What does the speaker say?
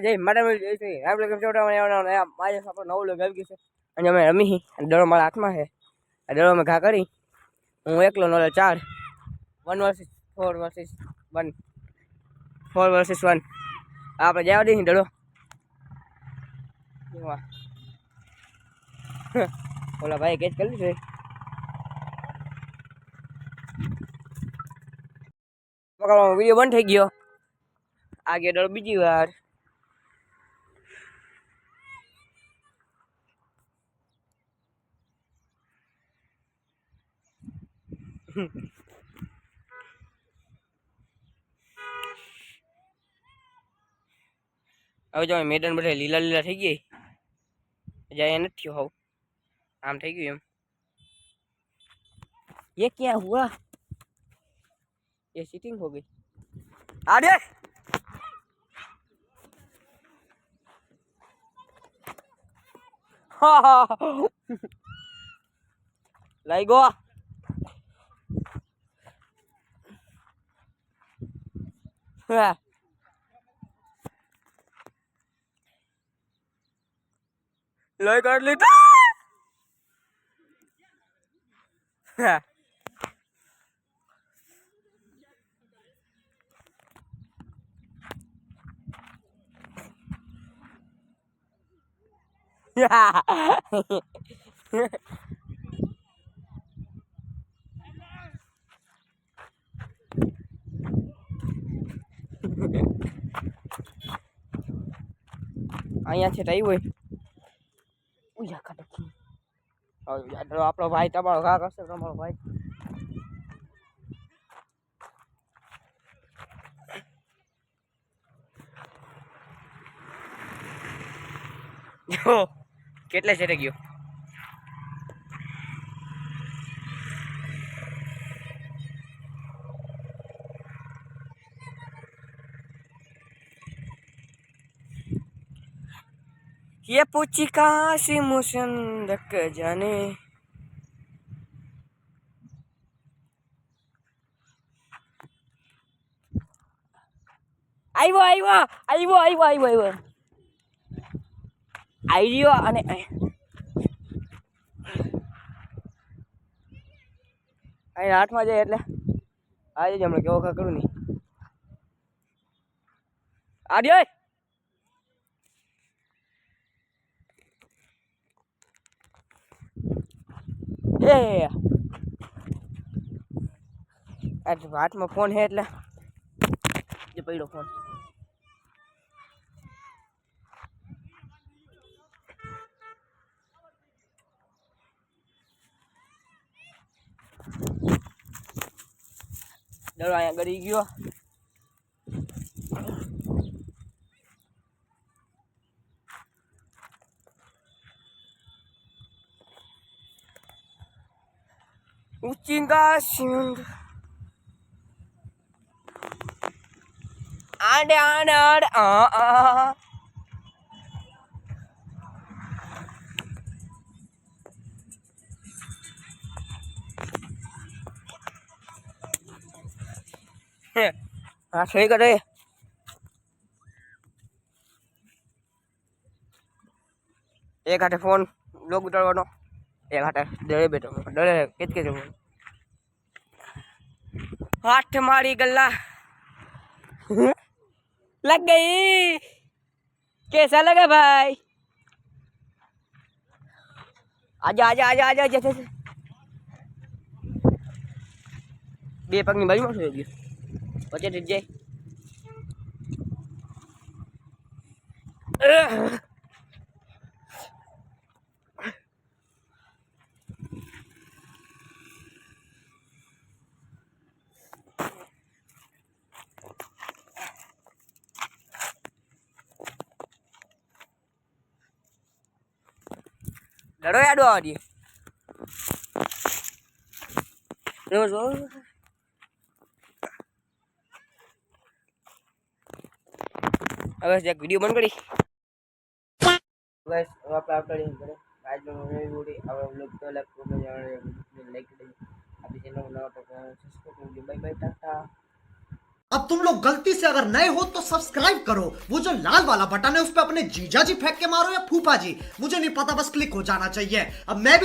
જય માતા જય શ્રી રામ લખમ ચોટાવાળા મારે આપણો નવો લોગ આવી ગયો છે અને અમે રમી અને દડો મારા હાથમાં છે આ દડો અમે ઘા કરી હું એકલો નોલે 4 1 વર્સિસ 4 વર્સિસ 1 4 વર્સિસ 1 આપણે જવા દઈએ દડો ઓલા ભાઈ કેચ કરી લીધો વિડીયો બંધ થઈ ગયો આગે દડો બીજી વાર હવે જો મેદાન બધા લીલા લીલા થઈ ગઈ જાય નથી થયો હાવ આમ થઈ ગયું એમ ये क्या हुआ ये सीटिंग हो गई आगे लाई गो लय कर लीता અહીંયા છે તઈ હોય ઉયા કાઢી હવે આપણો ભાઈ તમારો ઘા કરશે તમારો ભાઈ જો કેટલે છે ગયો ये पूछी कहाँ से मुसंदक जाने आइवो आइवो आइवो आइवो आइवो आइवो आइडियो અને અહીં હાથમાં જાય એટલે આજે જ હમણાં કેવો ખા કરું નહીં આડિયો એ હાથમાં ફોન છે એટલે જે પડ્યો ફોન દડો અહીંયા ગળી ગયો ઉચિંગા સિંગ આડે આડે આડે આ हाँ सही करे एक हाथे फोन लोग उतारवानो एक हाथे डरे बैठो डरे कित के हाथ मारी गल्ला लग गई कैसा लगा भाई आजा आजा आजा आजा जैसे बे पगनी बारी में गई वजह डर जाए डरो याडो आ रही रोज હવે એક વિડિયો બંધ કરી ગાઈસ હવે આપણે આવતા રહીએ ઘરે આજનો વિડિયો હવે વ્લોગ તો લાઈક કરી આપણી ચેનલ નવા તો સબસ્ક્રાઇબ કરી બાય બાય ટાટા अब तुम लोग गलती से अगर नए हो तो सब्सक्राइब करो, वो जो लाल वाला बटन है उस पर अपने जीजा जी फेंक के मारो या फूफा जी, मुझे नहीं पता, बस क्लिक हो जाना चाहिए। अब मैं भी